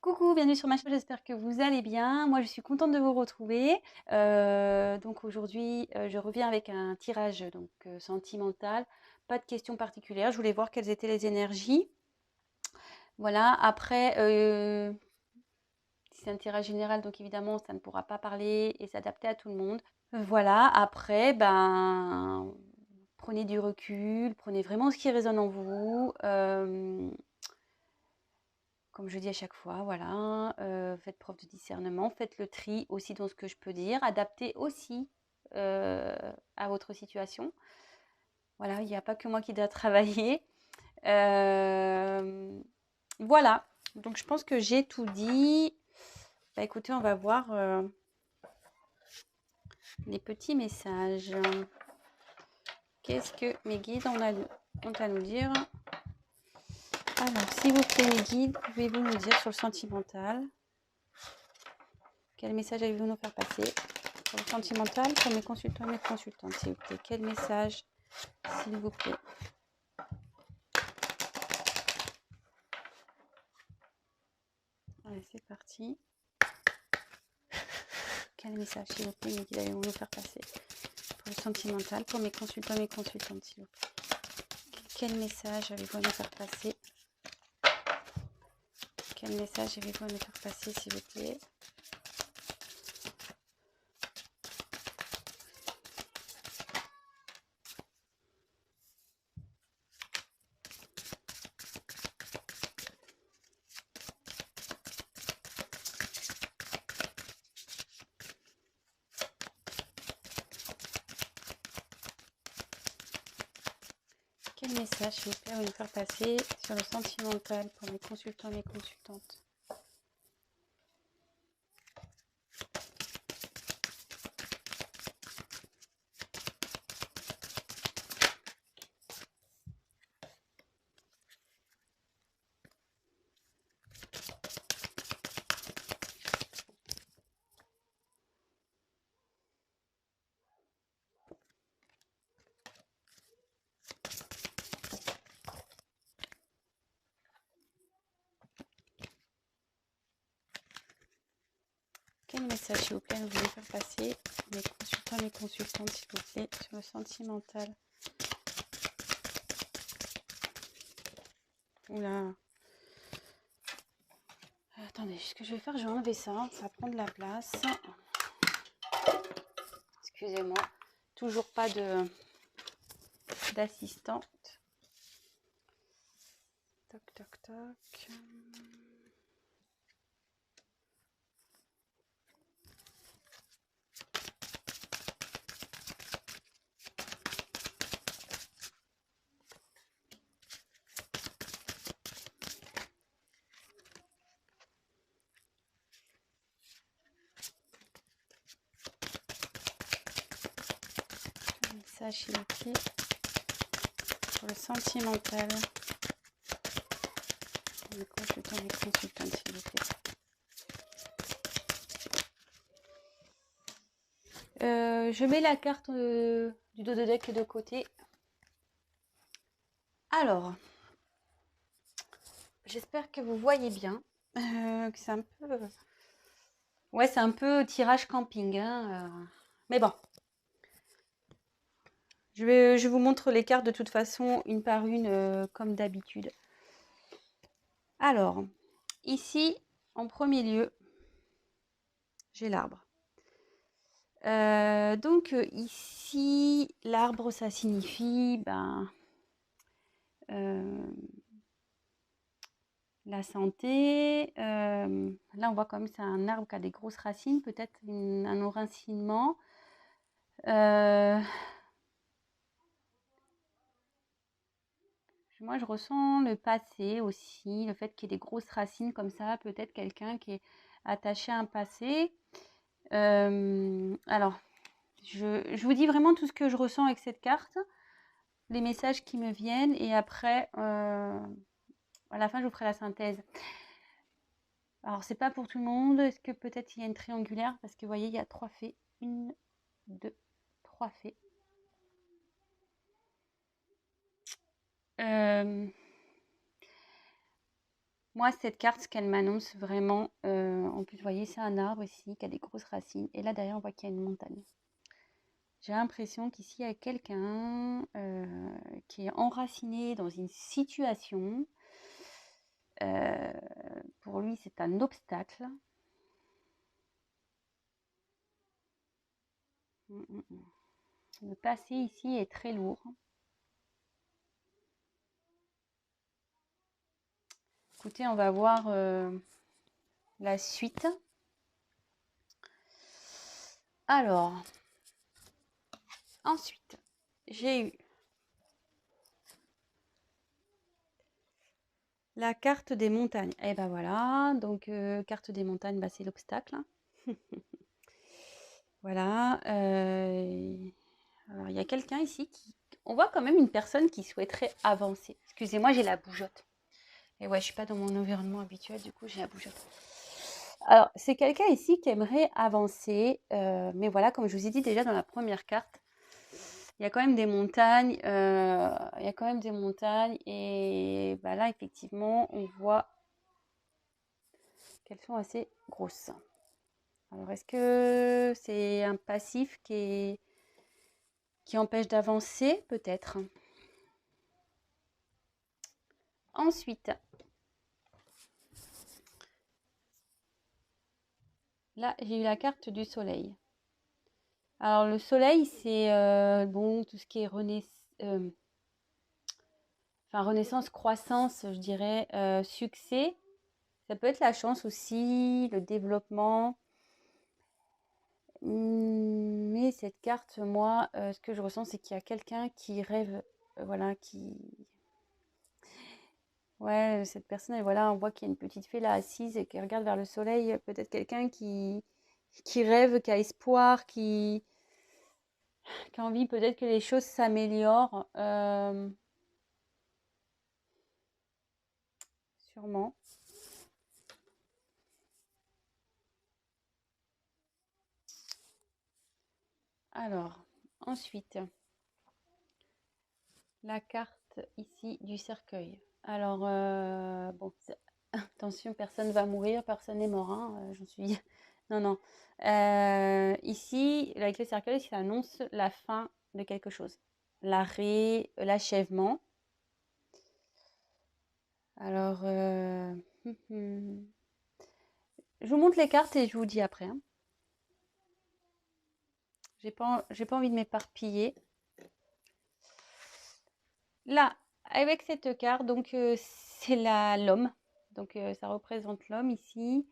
Coucou, bienvenue sur ma chaîne, j'espère que vous allez bien. Moi, je suis contente de vous retrouver. Donc aujourd'hui, je reviens avec un tirage sentimental. Pas de questions particulières. Je voulais voir quelles étaient les énergies. Voilà. Après, si c'est un tirage général, donc évidemment, ça ne pourra pas parler et s'adapter à tout le monde. Voilà. Après, ben, prenez du recul, prenez vraiment ce qui résonne en vous. Comme je dis à chaque fois, voilà, faites preuve de discernement, faites le tri aussi dans ce que je peux dire, adaptez aussi euh, à votre situation. Voilà, il n'y a pas que moi qui dois travailler. Euh, voilà, donc je pense que j'ai tout dit. Bah, écoutez, on va voir les petits messages. Qu'est-ce que mes guides ont à nous dire? Alors, s'il vous plaît, mes guides, pouvez-vous nous dire sur le sentimental? Quel message avez-vous nous faire passer? Pour le sentimental, pour mes consultants et mes consultantes, s'il vous plaît. Quel message, s'il vous plaît? Allez, c'est parti. Quel message, s'il vous plaît, allez-vous nous faire passer? Pour le sentimental, pour mes consultants et mes consultantes, s'il vous plaît. Quel message avez-vous à nous faire passer? Quel message avez-vous à nous faire passer, s'il vous plaît? Quel message, s'il vous plaît, à nous faire passer sur le sentimental pour mes consultants et mes consultantes? Quel message, s'il vous plaît, vous voulez faire passer mes consultants et mes consultantes, s'il vous plaît, sur le sentimental? Oula. Attendez, ce que je vais faire, je vais enlever ça. Ça va prendre de la place. Excusez-moi. Toujours pas d'assistante. Toc, toc, toc. Message, s'il vous plaît. Pour le sentimental. Mes consultants, mes consultantes, s'il vous plaît. Je mets la carte du dos de deck de côté. Alors, j'espère que vous voyez bien. Que c'est un peu... Ouais, c'est un peu tirage camping. Hein, mais bon. Je vous montre les cartes de toute façon, une par une, comme d'habitude. Alors, ici, en premier lieu, j'ai l'arbre. Ici, l'arbre, ça signifie la santé. Là, on voit comme c'est un arbre qui a des grosses racines, peut-être un enracinement. Moi, je ressens le passé aussi, le fait qu'il y ait des grosses racines comme ça, peut-être quelqu'un qui est attaché à un passé. Alors, je vous dis vraiment tout ce que je ressens avec cette carte, les messages qui me viennent, et après, à la fin, je vous ferai la synthèse. Alors, c'est pas pour tout le monde. Est-ce que peut-être il y a une triangulaire? Parce que vous voyez, il y a 3 fées. 1, 2, 3 fées. Moi, cette carte, ce qu'elle m'annonce vraiment, en plus, vous voyez, c'est un arbre ici qui a des grosses racines. Et là, derrière, on voit qu'il y a une montagne. J'ai l'impression qu'ici, il y a quelqu'un qui est enraciné dans une situation. Pour lui, c'est un obstacle. Le passé ici est très lourd. Écoutez, on va voir la suite. Alors, ensuite, j'ai eu la carte des montagnes. Et ben voilà, donc carte des montagnes, bah, c'est l'obstacle. Voilà. Alors, il y a quelqu'un ici qui... On voit quand même une personne qui souhaiterait avancer. Excusez-moi, j'ai la bougeotte. Et ouais, je suis pas dans mon environnement habituel, du coup, j'ai la bougeotte. Alors, c'est quelqu'un ici qui aimerait avancer. Mais voilà, comme je vous ai dit déjà dans la première carte, il y a quand même des montagnes. Il y a quand même des montagnes. Et bah, là, effectivement, on voit qu'elles sont assez grosses. Alors, est-ce que c'est un passif qui empêche d'avancer? Peut-être. Ensuite, là, j'ai eu la carte du soleil. Alors, le soleil, c'est bon, tout ce qui est renaissance, croissance, je dirais, succès. Ça peut être la chance aussi, le développement. Mais cette carte, moi, ce que je ressens, c'est qu'il y a quelqu'un qui rêve, voilà, qui... Ouais, cette personne, et voilà, on voit qu'il y a une petite fille là assise et qui regarde vers le soleil. Peut-être quelqu'un qui rêve, qui a espoir, qui a envie peut-être que les choses s'améliorent. Sûrement. Alors, ensuite, la carte ici du cercueil. Alors, bon, attention, personne ne va mourir, personne n'est mort, hein, j'en suis... Non, non. Ici, avec le cercueil, ça annonce la fin de quelque chose. L'arrêt, l'achèvement. Alors, je vous montre les cartes et je vous dis après, hein. J'ai pas envie de m'éparpiller. Là, avec cette carte, donc c'est l'homme. Donc ça représente l'homme ici.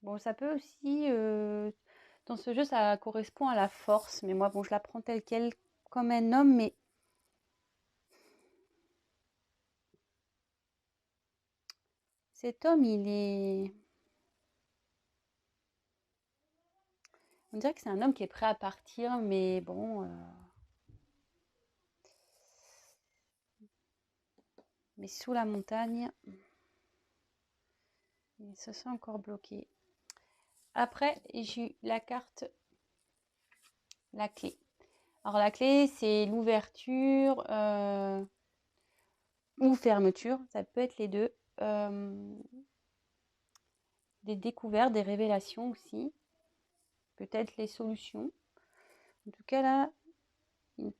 Bon, ça peut aussi, dans ce jeu, ça correspond à la force. Mais moi, bon, je la prends telle quelle comme un homme, mais cet homme, il est... On dirait que c'est un homme qui est prêt à partir, mais bon... Mais sous la montagne, il se sent encore bloqué. Après, j'ai eu la carte, la clé. Alors la clé, c'est l'ouverture ou fermeture, ça peut être les deux. Des découvertes, des révélations aussi. Peut-être les solutions. En tout cas, là,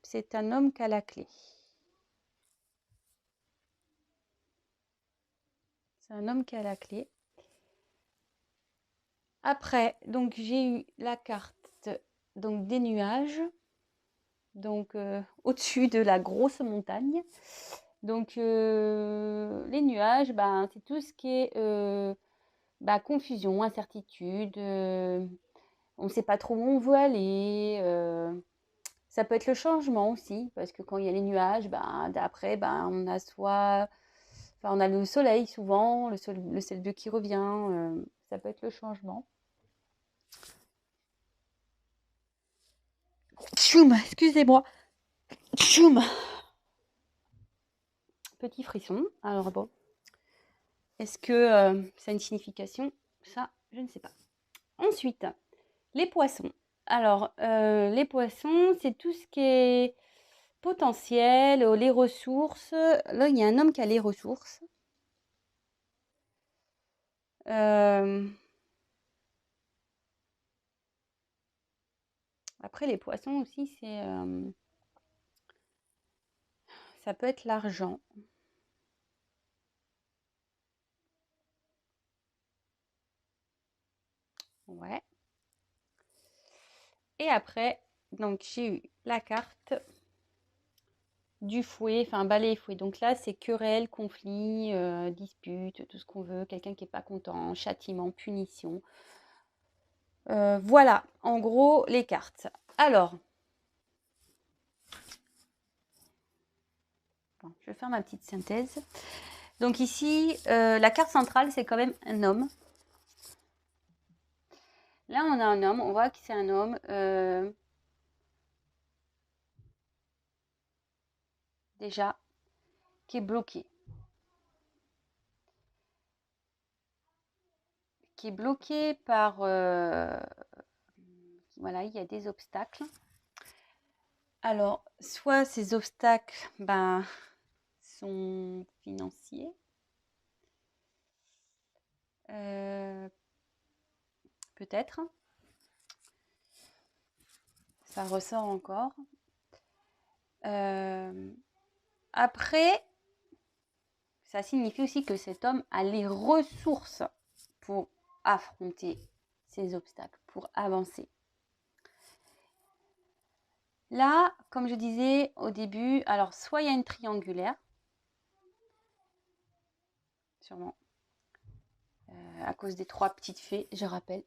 c'est un homme qui a la clé. C'est un homme qui a la clé. Après, donc j'ai eu la carte donc des nuages. Donc au-dessus de la grosse montagne. Donc les nuages, ben, c'est tout ce qui est confusion, incertitude. On ne sait pas trop où on veut aller. Ça peut être le changement aussi, parce que quand il y a les nuages, ben, après, ben, on a on a le soleil souvent, le ciel bleu qui revient. Ça peut être le changement. Tchoum, excusez-moi. Tchoum. Petit frisson. Alors bon, est-ce que ça a une signification? Ça, je ne sais pas. Ensuite, les poissons. Alors, les poissons, c'est tout ce qui est potentiel, les ressources. Là, il y a un homme qui a les ressources. Après, les poissons aussi, ça peut être l'argent. Ouais. Et après, donc j'ai eu la carte du fouet, enfin balai et fouet. Donc là, c'est querelle, conflit, dispute, tout ce qu'on veut. Quelqu'un qui n'est pas content, châtiment, punition. Voilà, en gros, les cartes. Alors, bon, je vais faire ma petite synthèse. Donc ici, la carte centrale, c'est quand même un homme. Là, on a un homme, on voit que c'est un homme déjà qui est bloqué. Qui est bloqué par... voilà, il y a des obstacles. Alors, soit ces obstacles sont financiers. Peut-être. Ça ressort encore. Après, ça signifie aussi que cet homme a les ressources pour affronter ces obstacles, pour avancer. Là, comme je disais au début, alors soit il y a une triangulaire, sûrement, à cause des 3 petites fées, je rappelle.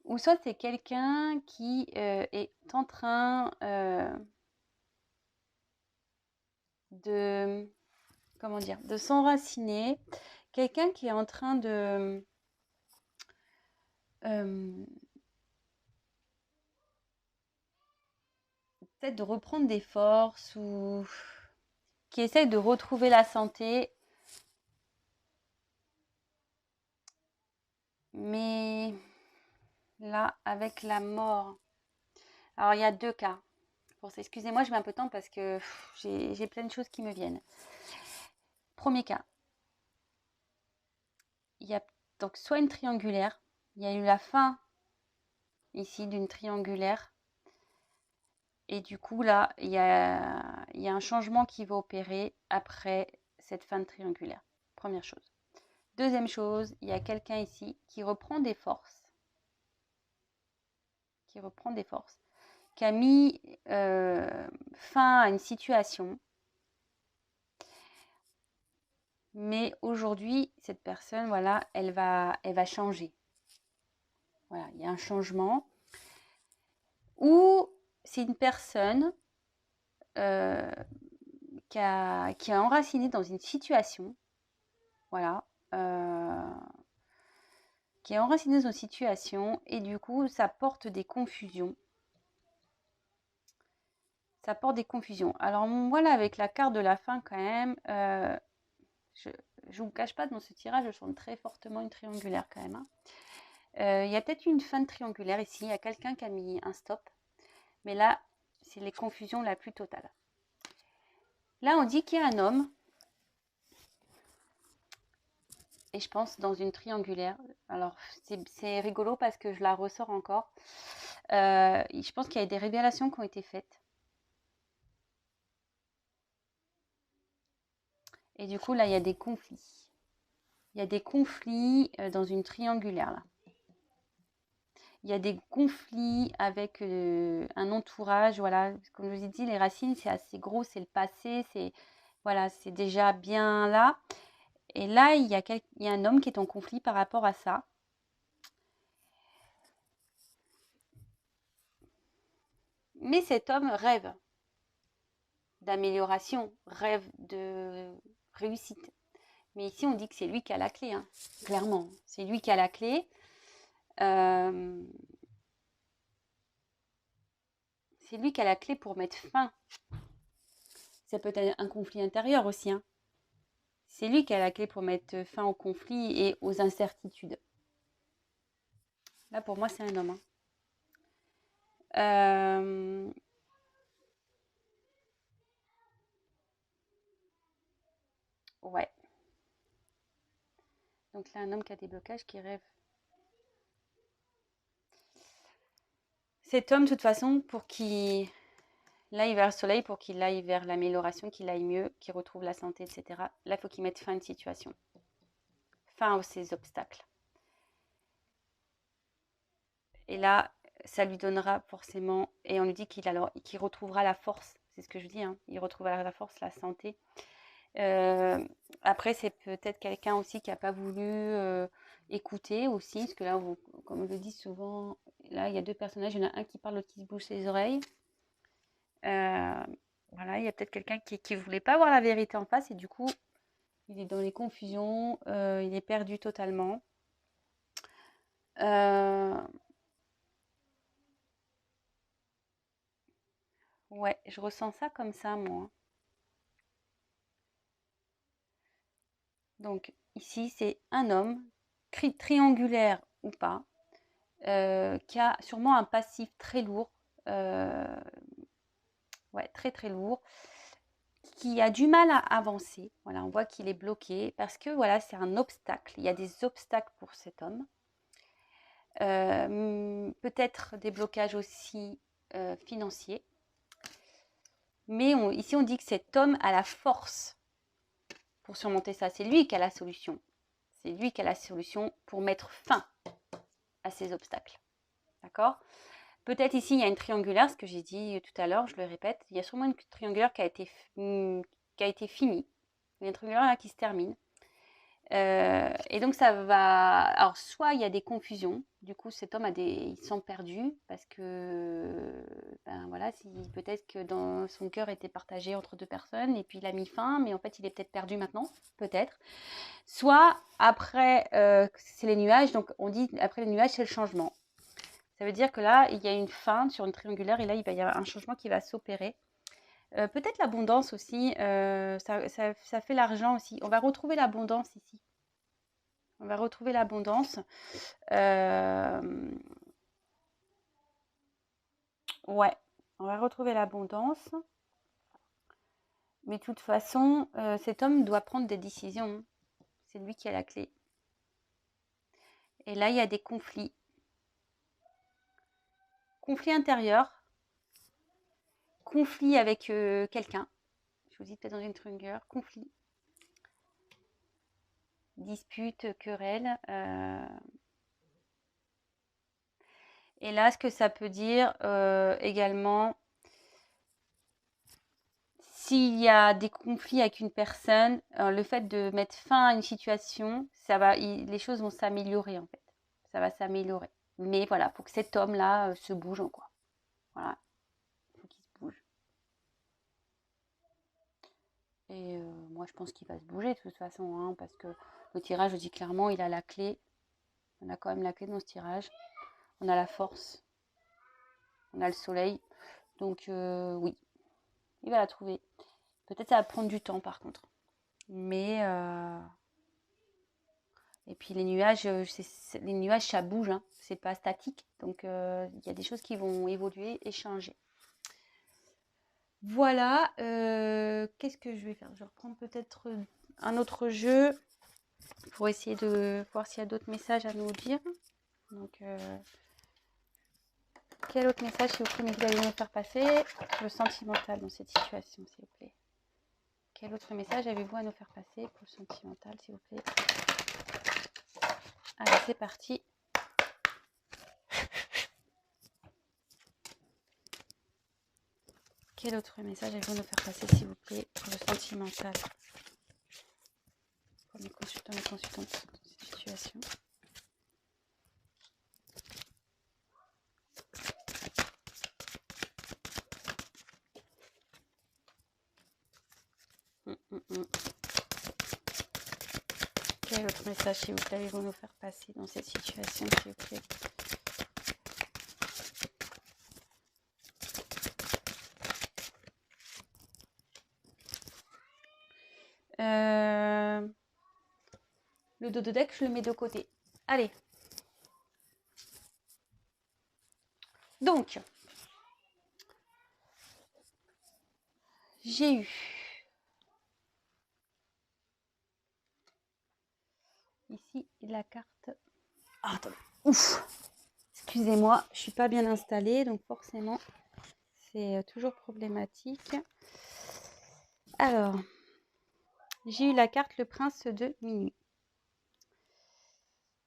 Ou soit c'est quelqu'un qui est en train de, comment dire, de s'enraciner. Quelqu'un qui est en train de peut-être de reprendre des forces ou qui essaie de retrouver la santé. Mais là, avec la mort, alors il y a 2 cas. Bon, excusez-moi, je mets un peu de temps parce que j'ai plein de choses qui me viennent. Premier cas, il y a donc soit une triangulaire, il y a eu la fin ici d'une triangulaire. Et du coup, là, il y a un changement qui va opérer après cette fin de triangulaire. Première chose. Deuxième chose, il y a quelqu'un ici qui reprend des forces. Qui a mis fin à une situation. Mais aujourd'hui, cette personne, voilà, elle va changer. Voilà, il y a un changement. Ou c'est une personne qui est enracinée dans une situation. Voilà. Qui est enracinée dans une situation et du coup, ça porte des confusions. Ça porte des confusions. Alors, voilà, avec la carte de la fin, quand même, je ne vous cache pas, dans ce tirage, je sens très fortement une triangulaire, quand même. Il y a peut-être une fin de triangulaire ici. Il y a quelqu'un qui a mis un stop. Mais là, c'est les confusions la plus totale. Là, on dit qu'il y a un homme. Et je pense dans une triangulaire. Alors, c'est rigolo parce que je la ressors encore. Je pense qu'il y a des révélations qui ont été faites. Et du coup, là, il y a des conflits. Il y a des conflits dans une triangulaire, là. Il y a des conflits avec un entourage. Voilà, comme je vous ai dit, les racines, c'est assez gros, c'est le passé. Voilà, c'est déjà bien là. Et là, il y a un homme qui est en conflit par rapport à ça. Mais cet homme rêve d'amélioration, rêve de réussite. Mais ici, on dit que c'est lui qui a la clé, hein, clairement. C'est lui qui a la clé. C'est lui qui a la clé pour mettre fin. Ça peut être un conflit intérieur aussi. Hein. C'est lui qui a la clé pour mettre fin au conflit et aux incertitudes. Là, pour moi, c'est un homme. Hein. Ouais. Donc là, un homme qui a des blocages, qui rêve. Cet homme, de toute façon, pour qu'il aille vers le soleil, pour qu'il aille vers l'amélioration, qu'il aille mieux, qu'il retrouve la santé, etc. Là, il faut qu'il mette fin à une situation. Fin à ces obstacles. Et là, ça lui donnera forcément, et on lui dit qu'il retrouvera la force, c'est ce que je dis, hein, il retrouvera la force, la santé. Après, c'est peut-être quelqu'un aussi qui n'a pas voulu écouter aussi, parce que là, comme je le dis souvent, là, il y a deux personnages, il y en a un qui parle, l'autre qui se bouge les oreilles. Voilà, il y a peut-être quelqu'un qui ne voulait pas voir la vérité en face, et du coup, il est dans les confusions, il est perdu totalement. Ouais, je ressens ça comme ça, moi. Donc ici, c'est un homme, triangulaire ou pas, qui a sûrement un passif très lourd, ouais, très très lourd, qui a du mal à avancer. Voilà, on voit qu'il est bloqué parce que voilà, c'est un obstacle. Il y a des obstacles pour cet homme. Peut-être des blocages aussi financiers. Mais ici, on dit que cet homme a la force pour surmonter ça. C'est lui qui a la solution. C'est lui qui a la solution pour mettre fin à ces obstacles. D'accord ? Peut-être ici, il y a une triangulaire, ce que j'ai dit tout à l'heure, je le répète. Il y a sûrement une triangulaire qui a été finie. Il y a une triangulaire qui se termine. Et donc, ça va... Alors, soit il y a des confusions. Du coup, cet homme il sent perdu parce que, ben voilà, peut-être que dans son cœur était partagé entre deux personnes et puis il a mis fin, mais en fait, il est peut-être perdu maintenant, peut-être. Soit après, c'est les nuages. Donc, on dit après les nuages, c'est le changement. Ça veut dire que là, il y a une fin sur une triangulaire et là, il va y avoir un changement qui va s'opérer. Peut-être l'abondance aussi, ça fait l'argent aussi. On va retrouver l'abondance ici. On va retrouver l'abondance. Ouais, on va retrouver l'abondance. Mais de toute façon, cet homme doit prendre des décisions. C'est lui qui a la clé. Et là, il y a des conflits. Conflits intérieurs. Conflit avec quelqu'un. Je vous dis peut-être dans une triangulaire. Conflit. Dispute, querelle. Et là, ce que ça peut dire également, s'il y a des conflits avec une personne, le fait de mettre fin à une situation, les choses vont s'améliorer en fait. Ça va s'améliorer. Mais voilà, il faut que cet homme-là se bouge, quoi. Voilà, il faut qu'il se bouge. Et moi, je pense qu'il va se bouger de toute façon, hein, parce que le tirage, je dis clairement, il a la clé. On a quand même la clé dans ce tirage. On a la force. On a le soleil. Donc oui, il va la trouver. Peut-être ça va prendre du temps par contre. Mais et puis les nuages, ça bouge, hein. C'est pas statique. Donc il y a des choses qui vont évoluer et changer. Voilà. Qu'est-ce que je vais faire ? Je vais reprendre peut-être un autre jeu pour essayer de voir s'il y a d'autres messages à nous dire. Donc quel autre message, s'il vous plaît, vous allez me faire passer ? Le sentimental dans cette situation, s'il vous plaît. Quel autre message avez-vous à nous faire passer pour le sentimental, s'il vous plaît ? Allez, c'est parti. Quel autre message avez-vous à nous faire passer, s'il vous plaît, pour le sentimental ? Pour mes consultants et consultantes dans cette situation. Quel autre message, s'il vous plaît, allez-vous nous faire passer dans cette situation, s'il vous plaît ? Le dos de deck, je le mets de côté. Allez. Donc, j'ai eu ici la carte. Ah, attendez. Ouf. Excusez-moi, je suis pas bien installée, donc forcément, c'est toujours problématique. Alors, j'ai eu la carte le prince de minuit.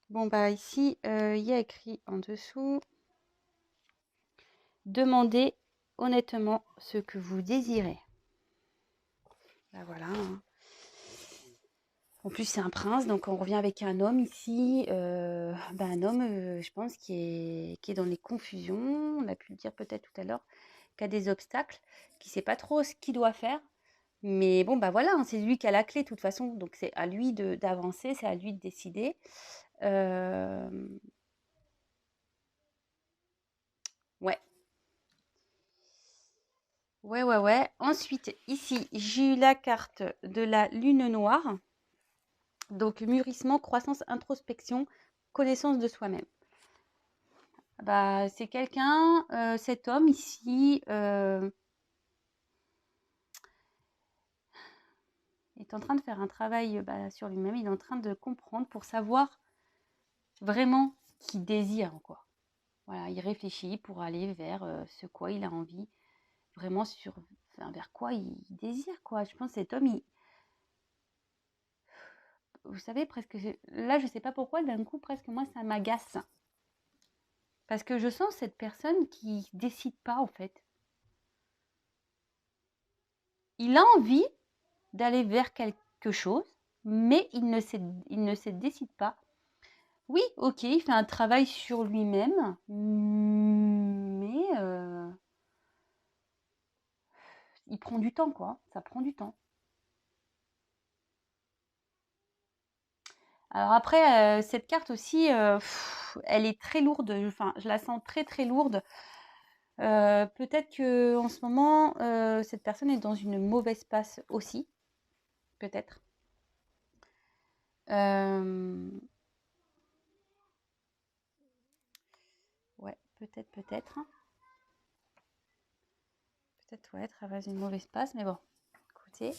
Bon, bah ici, il y a écrit en dessous, demandez honnêtement ce que vous désirez. Bah voilà. Hein. En plus, c'est un prince, donc on revient avec un homme ici. Un homme, je pense, qui est dans les confusions. On a pu le dire peut-être tout à l'heure, qui a des obstacles, qui ne sait pas trop ce qu'il doit faire. Mais bon, bah voilà, hein, c'est lui qui a la clé de toute façon. Donc c'est à lui d'avancer, c'est à lui de décider. Ouais. Ouais. Ensuite, ici, j'ai eu la carte de la lune noire. Donc, mûrissement, croissance, introspection, connaissance de soi-même. Bah, c'est quelqu'un, cet homme ici, est en train de faire un travail sur lui-même. Il est en train de comprendre pour savoir vraiment ce qu'il désire, quoi. Voilà, il réfléchit pour aller vers ce quoi il a envie, vraiment vers quoi il désire, quoi. Je pense que cet homme, vous savez, presque, là, je sais pas pourquoi, d'un coup, presque, moi, ça m'agace. Parce que je sens cette personne qui décide pas, en fait. Il a envie d'aller vers quelque chose, mais il ne se décide pas. Oui, ok, il fait un travail sur lui-même, mais il prend du temps, quoi. Ça prend du temps. Alors après, cette carte aussi, elle est très lourde. Enfin, je la sens très très lourde. Peut-être que en ce moment, cette personne est dans une mauvaise passe aussi, peut-être. Ouais, peut-être. Peut-être, ouais, traverse une mauvaise passe, mais bon, écoutez.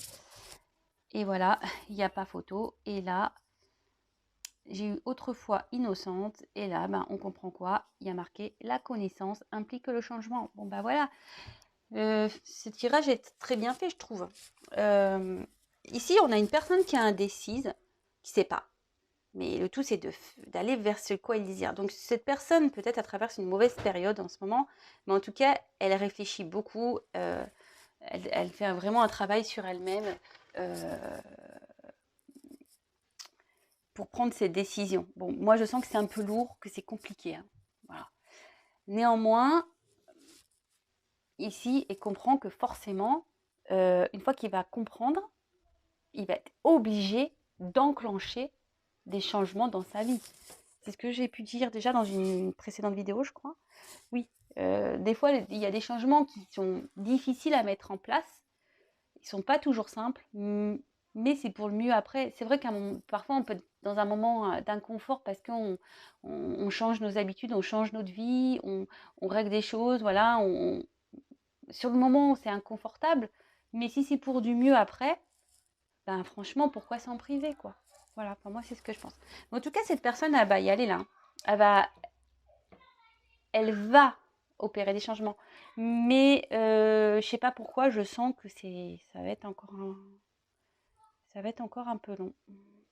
Et voilà, il n'y a pas photo. Et là, j'ai eu autrefois innocente. Et là, on comprend quoi? Il y a marqué la connaissance implique le changement. Bon, voilà. Ce tirage est très bien fait, je trouve. Ici, on a une personne qui est indécise, qui ne sait pas. Mais le tout, c'est d'aller vers ce quoi il désire. Donc, cette personne, peut-être, elle traverse une mauvaise période en ce moment. Mais en tout cas, elle réfléchit beaucoup. Elle fait vraiment un travail sur elle-même pour prendre ses décisions. Bon, moi, je sens que c'est un peu lourd, que c'est compliqué. Hein. Voilà. Néanmoins, ici, il comprend que forcément, une fois qu'il va comprendre, il va être obligé d'enclencher des changements dans sa vie. C'est ce que j'ai pu dire déjà dans une précédente vidéo, je crois. Oui, des fois, il y a des changements qui sont difficiles à mettre en place. Ils ne sont pas toujours simples, mais c'est pour le mieux après. C'est vrai parfois, on peut être dans un moment d'inconfort parce qu'on change nos habitudes, on change notre vie, on règle des choses, voilà. Sur le moment, c'est inconfortable, mais si c'est pour du mieux après, franchement, pourquoi s'en priver, quoi. Voilà, pour moi, c'est ce que je pense. Mais en tout cas, cette personne, elle va y aller là. Elle va opérer des changements. Mais je sais pas pourquoi, je sens que ça va être encore un peu long.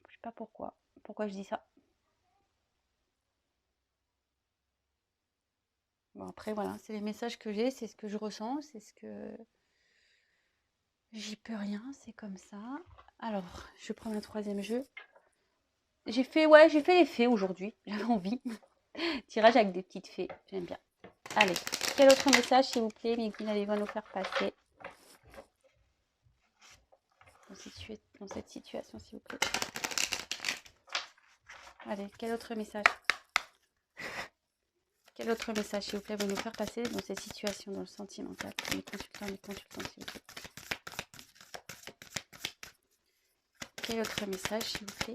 Je sais pas pourquoi. Pourquoi je dis ça. Bon, après, voilà, c'est les messages que j'ai, c'est ce que je ressens, c'est ce que... J'y peux rien, c'est comme ça. Alors, je prends un troisième jeu. J'ai fait les fées aujourd'hui. J'avais envie. Tirage avec des petites fées, j'aime bien. Allez, quel autre message, s'il vous plaît, Miguel, allez-vous nous faire passer dans cette situation, s'il vous plaît. Allez, quel autre message? Quel autre message, s'il vous plaît, vous nous faire passer dans cette situation, dans le sentimental? Les consultants, s'il vous plaît. Quel autre message, s'il vous plaît?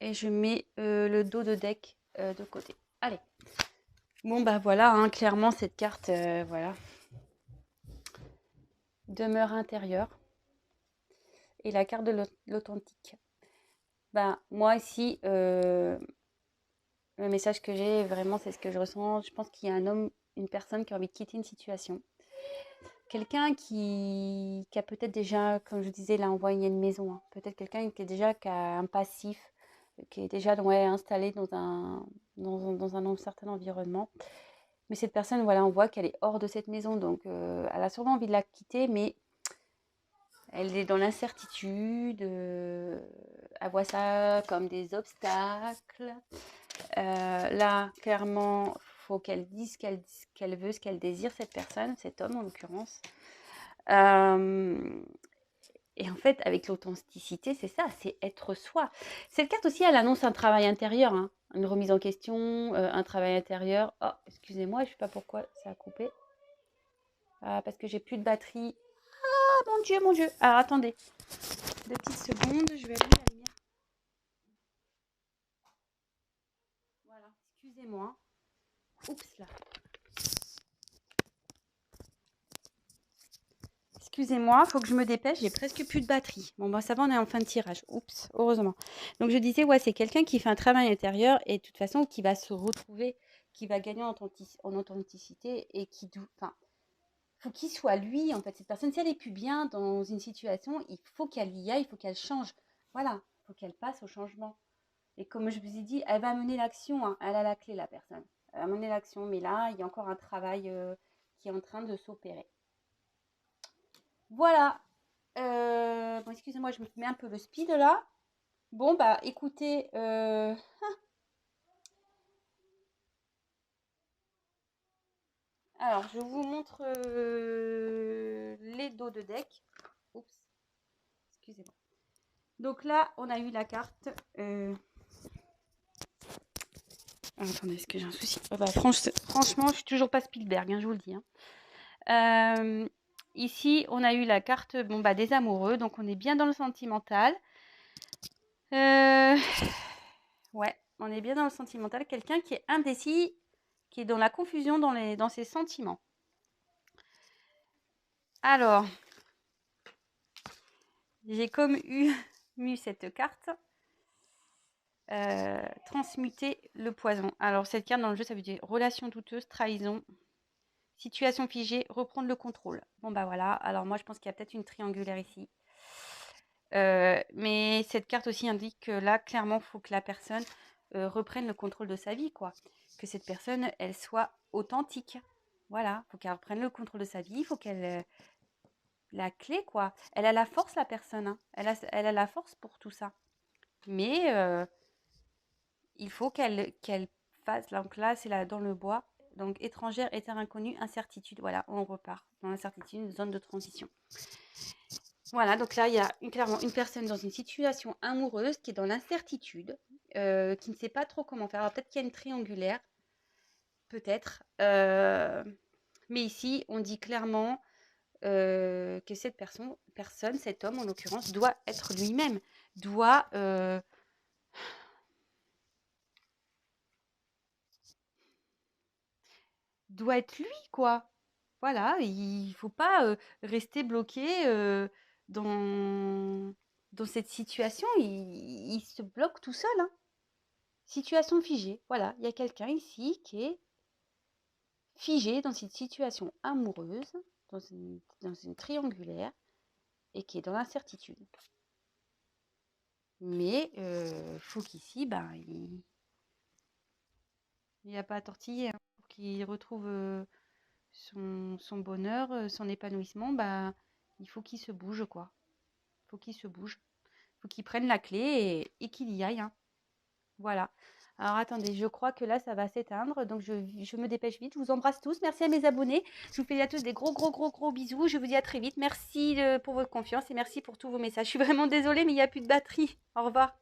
et je mets le dos de deck de côté. Allez. Bon, bah voilà, hein, clairement, cette carte, voilà. Demeure intérieure. Et la carte de l'authentique. Ben, moi, ici, le message que j'ai, vraiment, c'est ce que je ressens. Je pense qu'il y a un homme, une personne qui a envie de quitter une situation. Quelqu'un qui a peut-être déjà, comme je disais, là, on voit, il y a une maison. Hein. Peut-être quelqu'un qui a un passif, qui est déjà installé dans un certain environnement. Mais cette personne, voilà, on voit qu'elle est hors de cette maison. Donc, elle a sûrement envie de la quitter, mais elle est dans l'incertitude. Elle voit ça comme des obstacles. Là, clairement, faut qu'elle dise ce qu'elle veut, ce qu'elle désire, cette personne, cet homme en l'occurrence. Et en fait, avec l'authenticité, c'est ça, c'est être soi. Cette carte aussi, elle annonce un travail intérieur, hein, une remise en question, un travail intérieur. Oh, excusez-moi, je ne sais pas pourquoi ça a coupé. Parce que j'ai plus de batterie. Ah, mon Dieu, mon Dieu. Alors, attendez. 2 petites secondes, je vais allumer la lumière. Voilà, excusez-moi. Oups, là. Excusez-moi, il faut que je me dépêche, j'ai presque plus de batterie. Bon, bah ça va, on est en fin de tirage. Oups, heureusement. Donc, je disais, ouais, c'est quelqu'un qui fait un travail intérieur et de toute façon, qui va se retrouver, qui va gagner en authenticité et qui... Enfin, faut qu'il soit lui, en fait. Cette personne, si elle n'est plus bien dans une situation, il faut qu'elle y aille, il faut qu'elle change. Voilà, il faut qu'elle passe au changement. Et comme je vous ai dit, elle va mener l'action, hein. Elle a la clé, la personne. Elle va mener l'action, mais là, il y a encore un travail qui est en train de s'opérer. Voilà. Bon, excusez-moi, je me mets un peu le speed là. Bon, bah écoutez, alors je vous montre les dos de deck. Oups, excusez-moi. Donc là, on a eu la carte. Attendez, est-ce que j'ai un souci? Oh, bah, franchement, je suis toujours pas Spielberg, hein, je vous le dis. Hein. Ici, on a eu la carte bon, bah, des amoureux, donc on est bien dans le sentimental. Ouais, on est bien dans le sentimental. Quelqu'un qui est indécis, qui est dans la confusion dans ses sentiments. Alors, j'ai comme eu cette carte. Transmuter le poison. Alors, cette carte dans le jeu, ça veut dire relation douteuse, trahison, situation figée, reprendre le contrôle. Bon, bah voilà. Alors, moi, je pense qu'il y a peut-être une triangulaire ici. Mais cette carte aussi indique que là, clairement, il faut que la personne reprenne le contrôle de sa vie, quoi. Que cette personne, elle soit authentique. Voilà, il faut qu'elle reprenne le contrôle de sa vie, il faut qu'elle... la clé, quoi. Elle a la force, la personne. Hein. Elle a la force pour tout ça. Mais il faut qu'elle fasse... Donc là, c'est là, dans le bois. Donc, étrangère, terre inconnue, incertitude. Voilà, on repart dans l'incertitude, zone de transition. Voilà, donc là, il y a clairement une personne dans une situation amoureuse qui est dans l'incertitude, qui ne sait pas trop comment faire. Alors, peut-être qu'il y a une triangulaire, peut-être. Mais ici, on dit clairement que cette personne, cet homme en l'occurrence, doit être lui-même, doit être lui, quoi. Voilà, il faut pas rester bloqué dans, dans cette situation. Il se bloque tout seul. Hein. Situation figée. Voilà, il y a quelqu'un ici qui est figé dans cette situation amoureuse, dans une triangulaire, et qui est dans l'incertitude. Mais faut qu'ici, ben, il n'y a pas à tortiller. Hein. Pour qu'il retrouve son bonheur, son épanouissement, bah, il faut qu'il se bouge, quoi. Il faut qu'il se bouge. Il faut qu'il prenne la clé et qu'il y aille. Hein. Voilà. Alors attendez, je crois que là, ça va s'éteindre. Donc, je me dépêche vite. Je vous embrasse tous. Merci à mes abonnés. Je vous fais à tous des gros bisous. Je vous dis à très vite. Merci pour votre confiance et merci pour tous vos messages. Je suis vraiment désolée, mais il n'y a plus de batterie. Au revoir.